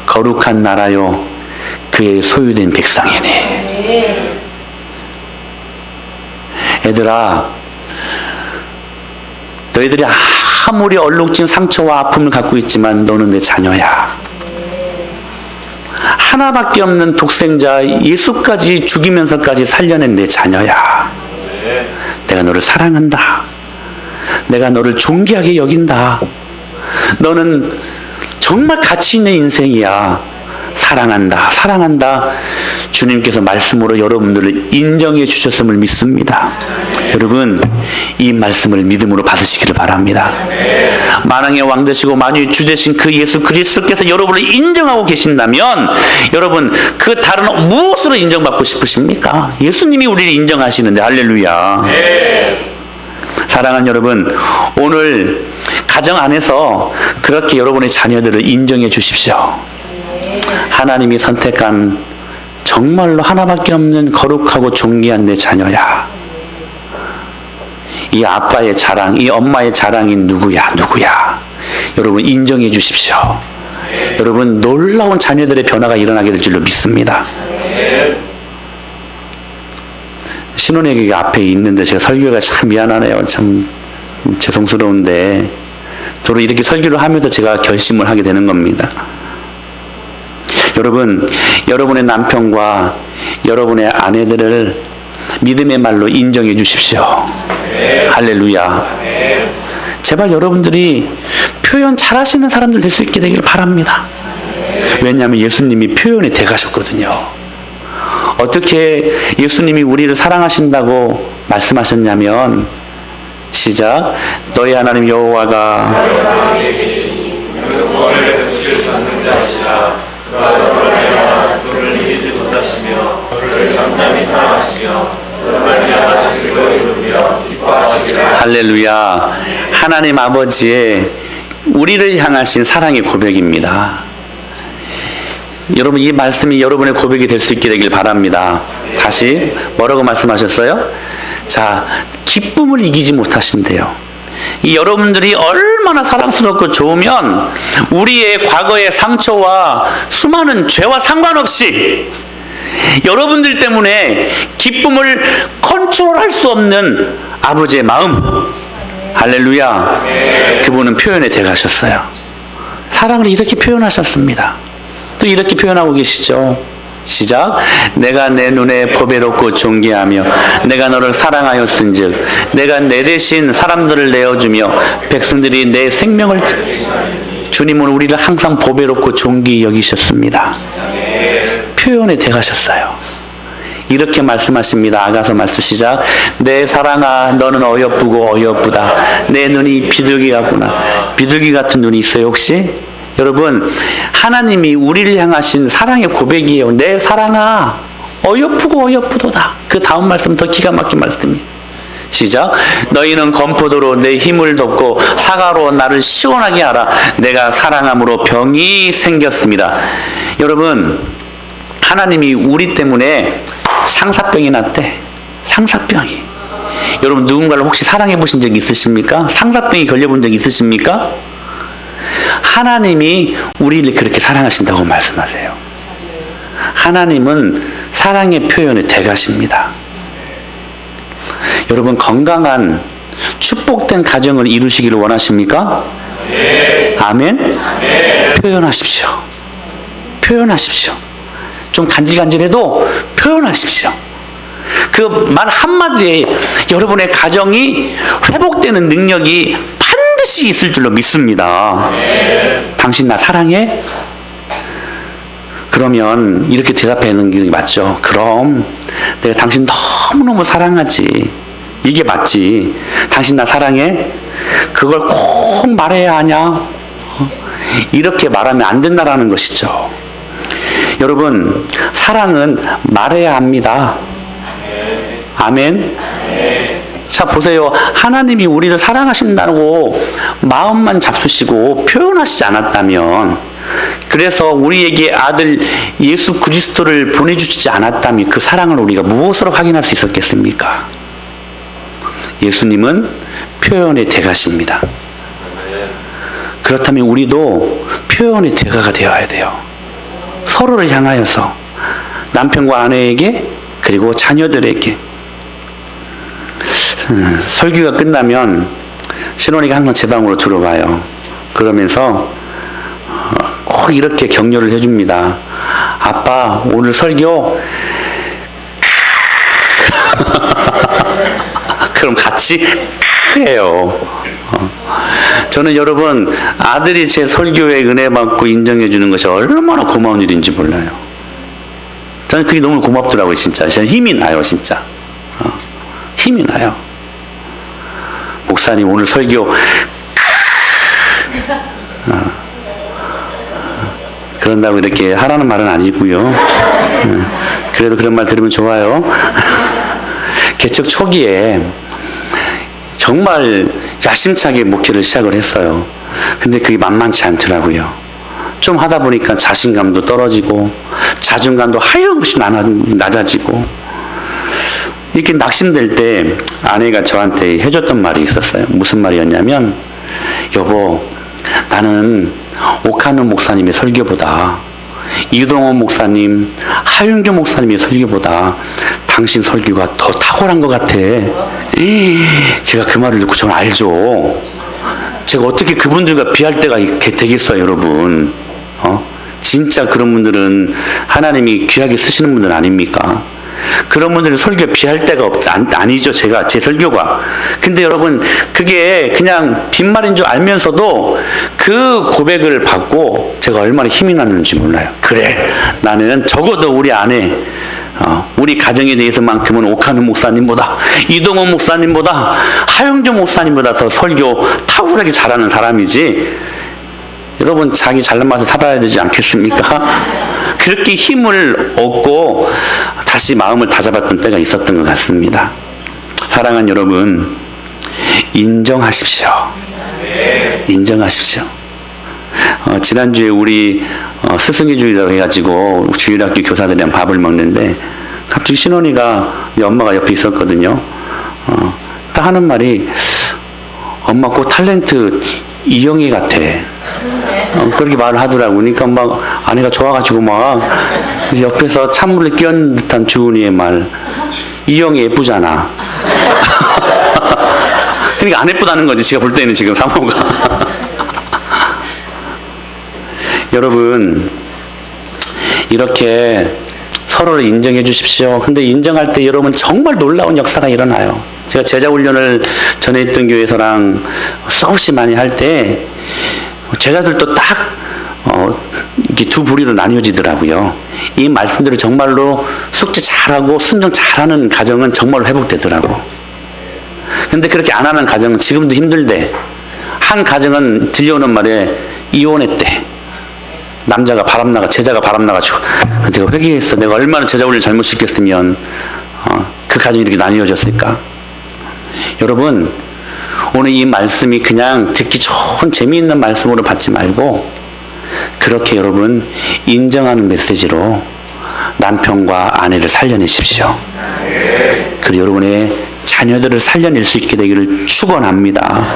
거룩한 나라요, 그의 소유된 백성이네. 얘들아, 너희들이 아무리 얼룩진 상처와 아픔을 갖고 있지만 너는 내 자녀야. 하나밖에 없는 독생자 예수까지 죽이면서까지 살려낸 내 자녀야. 내가 너를 사랑한다. 내가 너를 존귀하게 여긴다. 너는 정말 가치 있는 인생이야. 사랑한다. 사랑한다. 주님께서 말씀으로 여러분들을 인정해 주셨음을 믿습니다. 여러분, 이 말씀을 믿음으로 받으시기를 바랍니다. 만왕의 왕 되시고 만유의 주 되신 그 예수 그리스도께서 여러분을 인정하고 계신다면 여러분, 그 다른 무엇으로 인정받고 싶으십니까? 예수님이 우리를 인정하시는데. 할렐루야. 사랑하는 여러분, 오늘 가정 안에서 그렇게 여러분의 자녀들을 인정해 주십시오. 하나님이 선택한 정말로 하나밖에 없는 거룩하고 존귀한 내 자녀야. 이 아빠의 자랑, 이 엄마의 자랑이 누구야? 여러분, 인정해 주십시오. 여러분, 놀라운 자녀들의 변화가 일어나게 될 줄로 믿습니다. 신혼여기 앞에 있는데 제가 설교가 참 미안하네요. 참 죄송스러운데 저로 이렇게 설교를 하면서 제가 결심을 하게 되는 겁니다. 여러분, 여러분의 남편과 여러분의 아내들을 믿음의 말로 인정해 주십시오. 할렐루야. 제발 여러분들이 표현 잘하시는 사람들 될 수 있게 되기를 바랍니다. 왜냐하면 예수님이 표현이 돼가셨거든요. 어떻게 예수님이 우리를 사랑하신다고 말씀하셨냐면, 시작. 너희 하나님 여호와가 할렐루야. 하나님 아버지의 우리를 향하신 사랑의 고백입니다. 여러분, 이 말씀이 여러분의 고백이 될 수 있게 되길 바랍니다. 다시 뭐라고 말씀하셨어요? 자, 기쁨을 이기지 못하신대요. 이 여러분들이 얼마나 사랑스럽고 좋으면 우리의 과거의 상처와 수많은 죄와 상관없이 여러분들 때문에 기쁨을 컨트롤할 수 없는 아버지의 마음, 할렐루야. 그분은 표현에 대가셨어요. 사랑을 이렇게 표현하셨습니다. 또 이렇게 표현하고 계시죠. 시작. 내가 내 눈에 보배롭고 존귀하며 내가 너를 사랑하였은즉 내가 내 대신 사람들을 내어주며 백성들이 내 생명을. 주님은 우리를 항상 보배롭고 존귀히 여기셨습니다. 표현에 대가셨어요. 이렇게 말씀하십니다. 아가서 말씀 시작. 내 사랑아, 너는 어여쁘고 어여쁘다. 내 눈이 비둘기 같구나. 비둘기 같은 눈이 있어요 혹시? 여러분, 하나님이 우리를 향하신 사랑의 고백이에요. 내 사랑아, 어여쁘고 어여쁘도다. 그 다음 말씀 더 기가 막힌 말씀이에요. 시작. 너희는 건포도로 내 힘을 돋고 사과로 나를 시원하게 하라. 내가 사랑함으로 병이 생겼습니다. 여러분, 하나님이 우리 때문에 상사병이 났대. 상사병이. 여러분, 누군가를 혹시 사랑해 보신 적 있으십니까? 상사병이 걸려본 적 있으십니까? 하나님이 우리를 그렇게 사랑하신다고 말씀하세요. 하나님은 사랑의 표현의 대가십니다. 여러분, 건강한 축복된 가정을 이루시기를 원하십니까? 아멘? 표현하십시오. 표현하십시오. 좀 간질간질해도 표현하십시오. 그 말 한마디에 여러분의 가정이 회복되는 능력이 반드시 있을 줄로 믿습니다. 당신 나 사랑해? 그러면 이렇게 대답하는 게 맞죠. 그럼 내가 당신 너무너무 사랑하지. 이게 맞지. 당신 나 사랑해? 그걸 꼭 말해야 하냐? 이렇게 말하면 안 된다라는 것이죠. 여러분, 사랑은 말해야 합니다. 아멘. 자, 보세요. 하나님이 우리를 사랑하신다고 마음만 잡수시고 표현하시지 않았다면, 그래서 우리에게 아들 예수 그리스도를 보내주시지 않았다면 그 사랑을 우리가 무엇으로 확인할 수 있었겠습니까? 예수님은 표현의 대가십니다. 그렇다면 우리도 표현의 대가가 되어야 돼요. 서로를 향하여서 남편과 아내에게 그리고 자녀들에게. 설교가 끝나면 신혼이가 항상 제 방으로 들어와요. 그러면서 꼭 이렇게 격려를 해줍니다. 아빠 오늘 설교 그럼 같이 해요. 저는 여러분 아들이 제 설교에 은혜 받고 인정해 주는 것이 얼마나 고마운 일인지 몰라요. 저는 그게 너무 고맙더라고요. 진짜 저는 힘이 나요. 진짜 힘이 나요. 목사님 오늘 설교 그런다고 이렇게 하라는 말은 아니고요. 그래도 그런 말 들으면 좋아요. 개척 초기에 정말 야심차게 목회를 시작을 했어요. 근데 그게 만만치 않더라고요. 좀 하다 보니까 자신감도 떨어지고 자존감도 하염없이 낮아지고 이렇게 낙심될 때 아내가 저한테 해줬던 말이 있었어요. 무슨 말이었냐면, 여보, 나는 오카노 목사님의 설교보다 이동원 목사님, 하윤교 목사님의 설교보다 당신 설교가 더 탁월한 것 같아. 제가 그 말을 듣고 저는 알죠. 제가 어떻게 그분들과 비할 때가 이렇게 되겠어요, 여러분. 진짜 그런 분들은 하나님이 귀하게 쓰시는 분들 아닙니까? 그런 분들은 설교 비할 데가 아니죠. 제 설교가. 근데 여러분, 그게 그냥 빈말인 줄 알면서도 그 고백을 받고 제가 얼마나 힘이 났는지 몰라요. 그래, 나는 적어도 우리 아내, 우리 가정에 대해서만큼은 오카노 목사님보다, 이동원 목사님보다, 하영조 목사님보다 더 설교 탁월하게 잘하는 사람이지. 여러분, 자기 잘난 맛을 살아야 되지 않겠습니까? 그렇게 힘을 얻고 다시 마음을 다잡았던 때가 있었던 것 같습니다. 사랑하는 여러분, 인정하십시오. 인정하십시오. 지난주에 우리 스승의 주일이라고 해가지고 주일학교 교사들이랑 밥을 먹는데 갑자기 신혼이가 엄마가 옆에 있었거든요. 딱 하는 말이, 엄마 꼭 탤런트 이영애 같아. 그렇게 말을 하더라고. 그러니까 막 아내가 좋아가지고 막 옆에서 찬물을 끼얹는 듯한 주은이의 말, 이영애 예쁘잖아. 그러니까 안 예쁘다는 거지, 제가 볼 때는 지금 사모가. 여러분, 이렇게 서로를 인정해 주십시오. 근데 인정할 때 여러분 정말 놀라운 역사가 일어나요. 제가 제자 훈련을 전에 있던 교회에서랑 수없이 많이 할 때 제자들도 딱 이렇게 두 부류로 나뉘어지더라고요. 이 말씀대로 정말로 숙제 잘하고 순종 잘하는 가정은 정말로 회복되더라고. 근데 그렇게 안 하는 가정은 지금도 힘들대. 한 가정은 들려오는 말에 이혼했대. 남자가 바람나가, 제자가 바람나가지고, 내가 회개했어. 내가 얼마나 제자 훈련 잘못 시켰으면 그 가정이 이렇게 나뉘어졌을까. 여러분, 오늘 이 말씀이 그냥 듣기 좋은 재미있는 말씀으로 받지 말고, 그렇게 여러분 인정하는 메시지로 남편과 아내를 살려내십시오. 그리고 여러분의 자녀들을 살려낼 수 있게 되기를 축원합니다.